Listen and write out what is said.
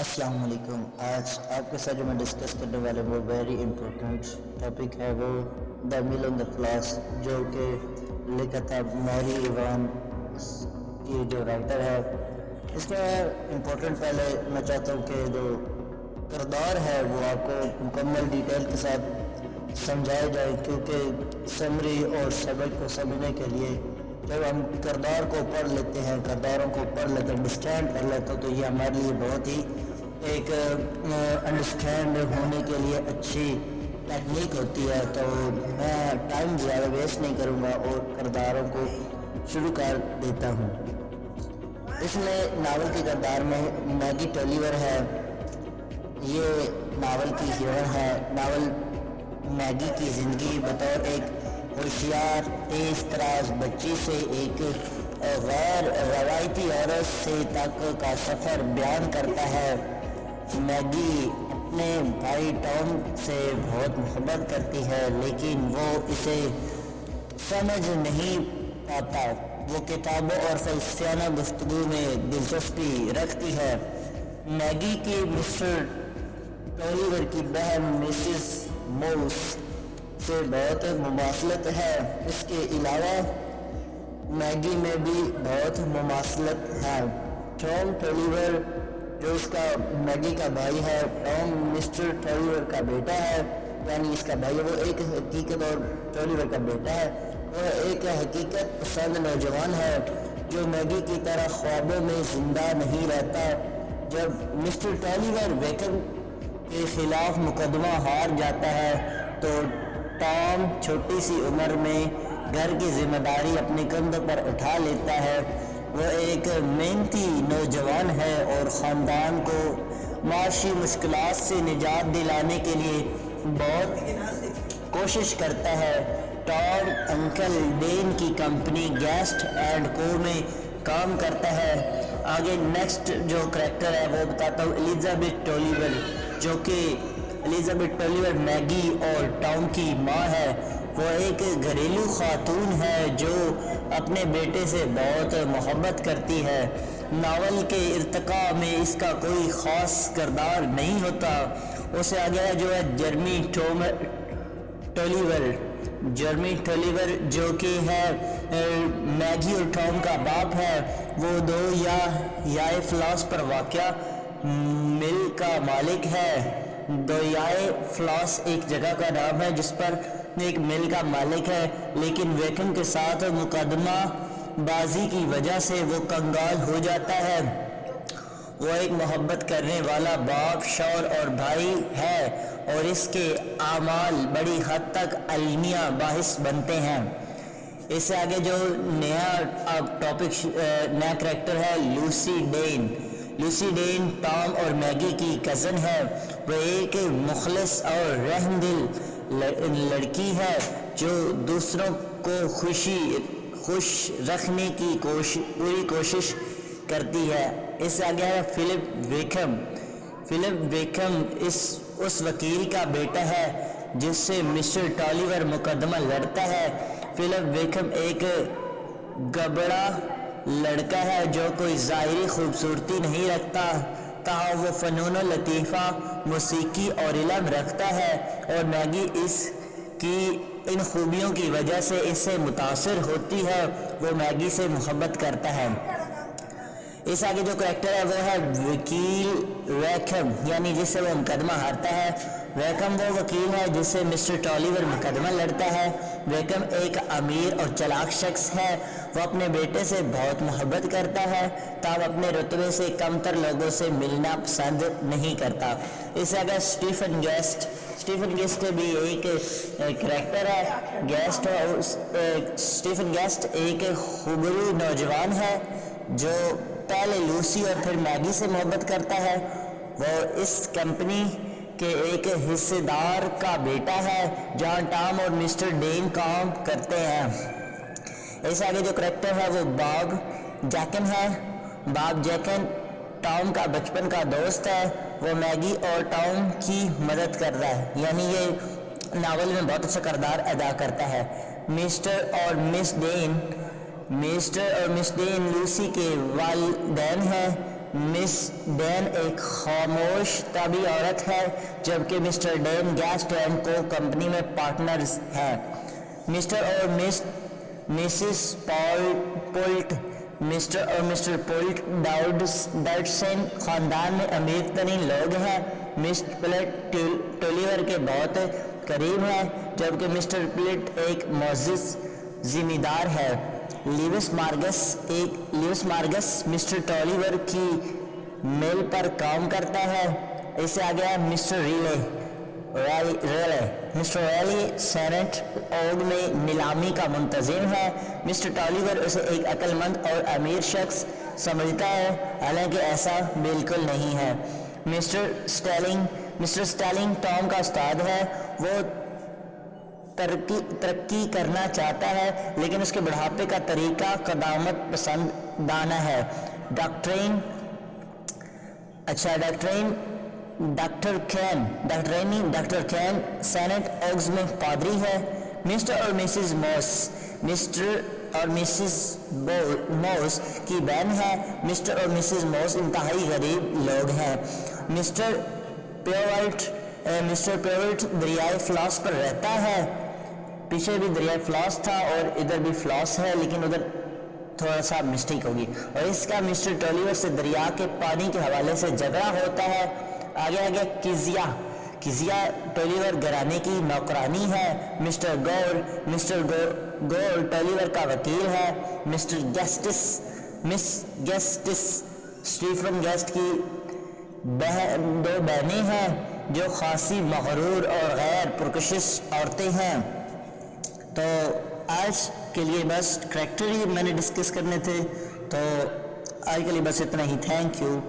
السلام علیکم. آج آپ کے ساتھ جو میں ڈسکس کرنے والے وہ ویری امپورٹنٹ ٹاپک ہے، وہ دا میل آن دا فلاس، جو کہ لکھا تھا میری ایوان کی جو رائٹر ہے. اس کا امپورٹنٹ پہلے میں چاہتا ہوں کہ جو کردار ہے وہ آپ کو مکمل ڈیٹیل کے ساتھ سمجھایا جائے، کیونکہ سمری اور سبق کو سمجھنے کے لیے جب ہم کردار کو پڑھ لیتے ہیں، کرداروں کو پڑھ لیتے ہیں، انڈرسٹینڈ کر لیتے ہیں، تو یہ ہمارے لیے بہت ہی ایک انڈرسٹینڈ ہونے کے لیے اچھی ٹیکنیک ہوتی ہے. تو میں ٹائم زیادہ ویسٹ نہیں کروں گا اور کرداروں کو شروع کر دیتا ہوں. اس میں ناول کے کردار میں میگی ٹولیور ہے. یہ ناول کی ہیروئن ہے. ناول میگی کی زندگی بطور ایک ہوشیار تیز تراز بچی سے ایک غیر روایتی عورت سے تک کا سفر بیان کرتا ہے. میگی اپنے بھائی ٹام سے بہت محبت کرتی ہے، لیکن وہ اسے سمجھ نہیں پاتا. وہ کتابوں اور فلسفیانہ گفتگو میں دلچسپی رکھتی ہے. میگی کی مسٹر ٹولیور کی بہن مسز موس سے بہت مماثلت ہے. اس کے علاوہ میگی میں بھی بہت مماثلت ہے. ٹام ٹولیور جو اس کا میگی کا بھائی ہے، ٹام مسٹر ٹولیور کا بیٹا ہے، یعنی اس کا بھائی ہے. وہ ایک حقیقت اور ٹولیور کا بیٹا ہے. وہ ایک حقیقت پسند نوجوان ہے جو میگی کی طرح خوابوں میں زندہ نہیں رہتا. جب مسٹر ٹولیور ویکم کے خلاف مقدمہ ہار جاتا ہے تو ٹام چھوٹی سی عمر میں گھر کی ذمہ داری اپنے کندھوں پر اٹھا لیتا ہے. وہ ایک محنتی نوجوان ہے اور خاندان کو معاشی مشکلات سے نجات دلانے کے لیے بہت کوشش کرتا ہے. ٹام انکل ڈین کی کمپنی گیسٹ اینڈ کو میں کام کرتا ہے. آگے نیکسٹ جو کریکٹر ہے وہ بتاتا ہوں، الزابتھ ٹولیور، جو کہ الزابتھ ٹولیور میگی اور ٹام کی ماں ہے. وہ ایک گھریلو خاتون ہے جو اپنے بیٹے سے بہت محبت کرتی ہے. ناول کے ارتقاء میں اس کا کوئی خاص کردار نہیں ہوتا. اسے آگے جو ہے جرمی ٹولیور جو کہ ہے میگی اور ٹام کا باپ ہے. وہ دو یائے فلاس پر واقع مل کا مالک ہے. دو یائے فلاس ایک جگہ کا نام ہے جس پر ایک مل کا مالک ہے، لیکن ویکم کے ساتھ مقدمہ بازی کی وجہ سے وہ کنگال ہو جاتا ہے. وہ ایک محبت کرنے والا باپ، شوہر اور بھائی ہے اور اس کے اعمال بڑی حد تک المیہ باعث بنتے ہیں. اس سے آگے جو نیا ٹاپک نیا کریکٹر ہے لوسی ڈین. لوسی ڈین ٹام اور میگی کی کزن ہے. وہ ایک مخلص اور رحم دل لڑکی ہے جو دوسروں کو خوش رکھنے کی پوری کوشش کرتی ہے. اس سے آگے ہے فلپ ویکم. فلپ ویکم اس وکیل کا بیٹا ہے جس سے مسٹر ٹولیور مقدمہ لڑتا ہے. فلپ ویکم ایک گبڑا لڑکا ہے جو کوئی ظاہری خوبصورتی نہیں رکھتا، تاہم وہ فنون و لطیفہ، موسیقی اور علم رکھتا ہے، اور میگی اس کی ان خوبیوں کی وجہ سے اس سے متاثر ہوتی ہے. وہ میگی سے محبت کرتا ہے. اس آگے جو کریکٹر ہے وہ ہے وکیل ویکم، یعنی جس سے وہ مقدمہ ہارتا ہے. ویکم وہ وکیل ہے جس سے مسٹر ٹولیور مقدمہ لڑتا ہے. ویکم ایک امیر اور چلاک شخص ہے. وہ اپنے بیٹے سے بہت محبت کرتا ہے، تاہم اپنے رتبے سے کمتر لوگوں سے ملنا پسند نہیں کرتا. اس سے اگر اسٹیفن گیسٹ بھی ایک کریکٹر ہے. اسٹیفن گیسٹ ایک خوبرو نوجوان ہے جو پہلے لوسی اور پھر میگی سے محبت کرتا ہے. وہ اس کمپنی کے ایک حصے دار کا بیٹا ہے جہاں ٹام اور مسٹر ڈین کام کرتے ہیں. اس آگے جو کریکٹر ہے وہ باب جیکن ہے. باب جیکن ٹام کا بچپن کا دوست ہے. وہ میگی اور ٹام کی مدد کر رہا ہے، یعنی یہ ناول میں بہت اچھا کردار ادا کرتا ہے. مسٹر اور مس ڈین لوسی کے والدین ہیں. مس ڈین ایک خاموش طبی عورت ہے جبکہ مسٹر ڈین گیسٹ اینڈ کو کمپنی میں پارٹنرز ہیں. مسٹر اور مسز پولٹ مسٹر اور مسٹر پولٹ ڈاڈسن خاندان میں امیر ترین لوگ ہیں. مسٹر پلٹ ٹولیور کے بہت قریب ہیں جبکہ مسٹر پلٹ ایک معزز ذمہ دار ہے. لیوس مارگس مسٹر ٹولیور کی میل پر کام کرتا ہے. اس سے آگے ہے مسٹر ریلے. مسٹر ریلی سینٹ اوگ میں نیلامی کا منتظم ہے. مسٹر ٹولیور اسے ایک عقل مند اور امیر شخص سمجھتا ہے حالانکہ ایسا بالکل نہیں ہے. مسٹر سٹیلنگ ٹام کا استاد ہے. وہ ترقی کرنا چاہتا ہے لیکن اس کے بڑھاپے کا طریقہ قدامت پسندانہ ہے. ڈاکٹر کین سینٹ اوگز میں پادری ہے. مسٹر اور مسز موس کی بہن ہے. مسٹر اور مسز موس انتہائی غریب لوگ ہیں. مسٹر پیورٹ دریائے فلاس پر رہتا ہے. پیچھے بھی دریائے فلاس تھا اور ادھر بھی فلاس ہے لیکن ادھر تھوڑا سا مسٹیک ہوگی. اور اس کا مسٹر ٹولیور سے دریا کے پانی کے حوالے سے جھگڑا ہوتا ہے. آگے کزیا ٹولیور گھرانے کی نوکرانی ہے. مسٹر گور ٹولیور کا وکیل ہے. مس گیسٹس اسٹیفن گیسٹ کی دو بہنیں ہیں جو خاصی مغرور اور غیر پرکشش عورتیں ہیں. تو آج کے لیے بس کریکٹر ہی میں نے ڈسکس کرنے تھے. تو آج کے لیے بس اتنا ہی. Thank you.